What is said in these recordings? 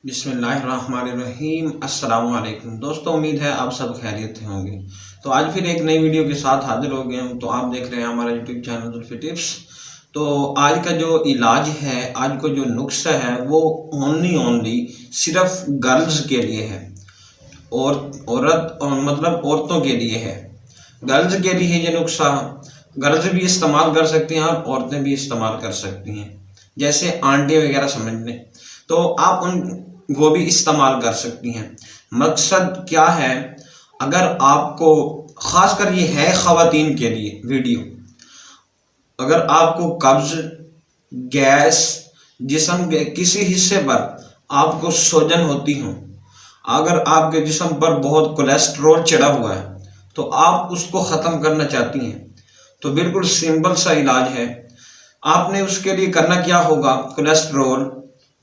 बिस्मिल्लाहिर्रहमानिर्रहीम। अस्सलाम-ओ-अलैकुम। दोस्तों, उम्मीद है आप सब खैरियत से होंगे। तो आज फिर एक नई वीडियो के साथ हाजिर हो गए हूँ। तो आप देख रहे हैं हमारा यूट्यूब चैनल जुल्फी टिप्स। तो आज का जो इलाज है, आज को जो नुस्खा है वो ओनली सिर्फ गर्ल्स के लिए है और औरतों के लिए है। गर्ल्स के लिए ये नुस्खा गर्ल्स भी इस्तेमाल कर सकती हैं और औरतें भी इस्तेमाल कर सकती हैं। जैसे आंटी वगैरह समझ लें तो आप उन वो भी इस्तेमाल कर सकती हैं। मकसद क्या है, अगर आपको खासकर ये है ख़वातीन के लिए वीडियो, अगर आपको कब्ज, गैस, जिस्म के किसी हिस्से पर आपको सूजन होती हो, अगर आपके जिस्म पर बहुत कोलेस्ट्रॉल चढ़ा हुआ है तो आप उसको ख़त्म करना चाहती हैं, तो बिल्कुल सिंपल सा इलाज है। आपने उसके लिए करना क्या होगा, कोलेस्ट्रॉल,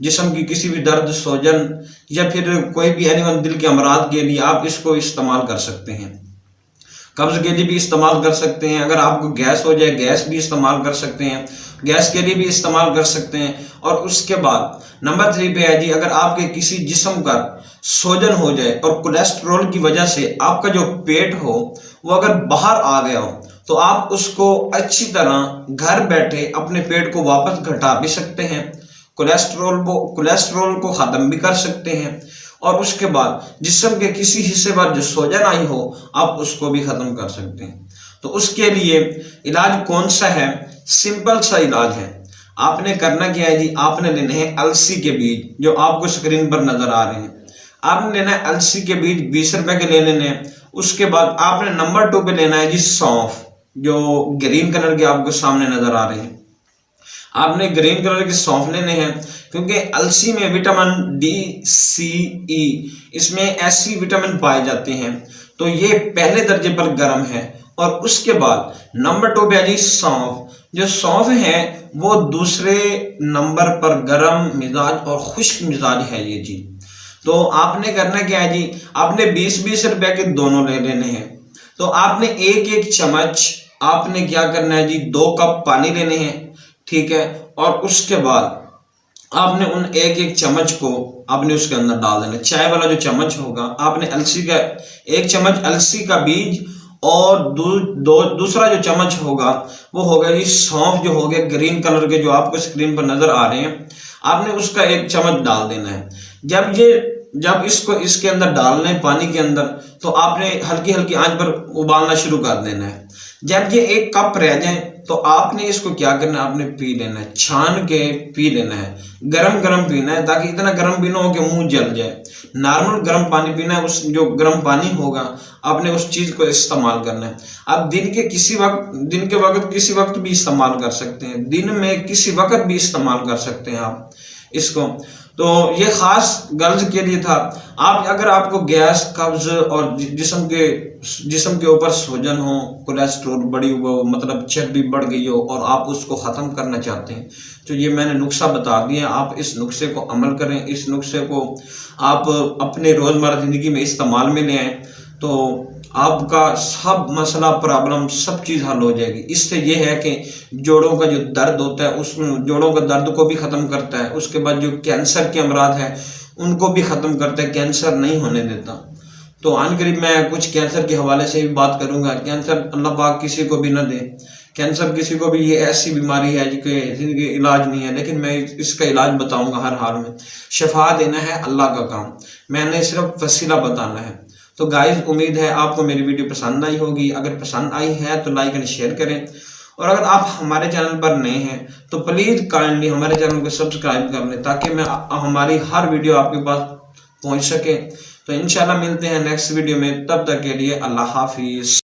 जिस्म की किसी भी दर्द, सूजन या फिर कोई भी एनिमल दिल के अमराज के लिए आप इसको इस्तेमाल कर सकते हैं। कब्ज के लिए भी इस्तेमाल कर सकते हैं। अगर आपको गैस हो जाए, गैस भी इस्तेमाल कर सकते हैं, गैस के लिए भी इस्तेमाल कर सकते हैं। और उसके बाद नंबर 3 पे है जी, अगर आपके किसी जिस्म का सूजन हो जाए और कोलेस्ट्रॉल की वजह से आपका जो पेट हो वो अगर बाहर आ गया हो, तो आप उसको अच्छी तरह घर बैठे अपने पेट को वापस घटा भी सकते हैं। कोलेस्ट्रॉल को ख़त्म भी कर सकते हैं। और उसके बाद जिस्म के किसी हिस्से पर जो सूजन आई हो आप उसको भी ख़त्म कर सकते हैं। तो उसके लिए इलाज कौन सा है, सिंपल सा इलाज है। आपने करना क्या है जी, आपने लेने हैं अलसी के बीज, जो आपको स्क्रीन पर नज़र आ रहे हैं। आपने लेना है अलसी के बीज, 20 रुपए के ले लेने हैं। उसके बाद आपने नंबर 2 पे लेना है जी सौंफ, जो ग्रीन कलर के आपको सामने नज़र आ रहे हैं। आपने ग्रीन कलर के सौंफ लेने हैं, क्योंकि अलसी में विटामिन डी, सी, ई, इसमें ऐसी विटामिन पाए जाते हैं, तो ये पहले दर्जे पर गर्म है। और उसके बाद नंबर 2 पे है जी सौंफ। जो सौंफ है वो दूसरे नंबर पर गर्म मिजाज और खुश्क मिजाज है ये जी। तो आपने करना क्या है जी, आपने 20-20 रुपए के दोनों ले लेने हैं। तो आपने एक चम्मच, आपने क्या करना है जी, 2 कप पानी लेने हैं, ठीक है। और उसके बाद आपने उन एक चम्मच को आपने उसके अंदर डाल देना। चाय वाला जो चम्मच होगा, आपने अलसी का 1 चम्मच अलसी का बीज और दूसरा जो चम्मच होगा वो होगा जी सौंफ, जो हो गया ग्रीन कलर के, जो आपको स्क्रीन पर नजर आ रहे हैं। आपने उसका 1 चम्मच डाल देना है। जब इसको इसके अंदर डालना है पानी के अंदर, तो आपने हल्की हल्की आंच पर उबालना शुरू कर देना है। जब ये 1 कप रह जाए तो आपने इसको क्या करना है, आपने पी लेना है, छान के पी लेना है। गरम गरम पीना है, ताकि इतना गरम भी ना हो कि मुंह जल जाए। नॉर्मल गरम पानी पीना है। उस जो गरम पानी होगा आपने उस चीज को इस्तेमाल करना है। आप दिन के वक्त किसी वक्त भी इस्तेमाल कर सकते हैं, दिन में किसी वक्त भी इस्तेमाल कर सकते हैं आप इसको। तो ये खास गर्ल्स के लिए था। अगर आपको गैस, कब्ज और जिस्म के ऊपर सूजन हो, कोलेस्ट्रॉल बढ़ी हो, मतलब चर्बी बढ़ गई हो और आप उसको ख़त्म करना चाहते हैं, तो ये मैंने नुस्खा बता दिया। आप इस नुस्खे को अमल करें, इस नुस्खे को आप अपने रोज़मर्रा ज़िंदगी में इस्तेमाल में ले आएँ, तो आपका सब मसला, प्रॉब्लम, सब चीज़ हल हो जाएगी। इससे ये है कि जोड़ों का जो दर्द होता है, उस जोड़ों का दर्द को भी ख़त्म करता है। उसके बाद जो कैंसर के अमराज हैं उनको भी ख़त्म करता है, कैंसर नहीं होने देता। तो आनकरीब मैं कुछ कैंसर के हवाले से भी बात करूँगा। कैंसर अल्लाह पाक किसी को भी ना दे। कैंसर किसी को भी, ये ऐसी बीमारी है जिनकी इलाज नहीं है, लेकिन मैं इसका इलाज बताऊँगा हर हाल में। शफा देना है अल्लाह का काम, मैंने सिर्फ वसीला बताना है। तो गाइस, उम्मीद है आपको मेरी वीडियो पसंद आई होगी। अगर पसंद आई है तो लाइक एंड शेयर करें। और अगर आप हमारे चैनल पर नए हैं तो प्लीज़ काइंडली हमारे चैनल को सब्सक्राइब कर लें, ताकि हमारी हर वीडियो आपके पास पहुंच सके। तो इंशाल्लाह मिलते हैं नेक्स्ट वीडियो में। तब तक के लिए अल्लाह हाफिज़।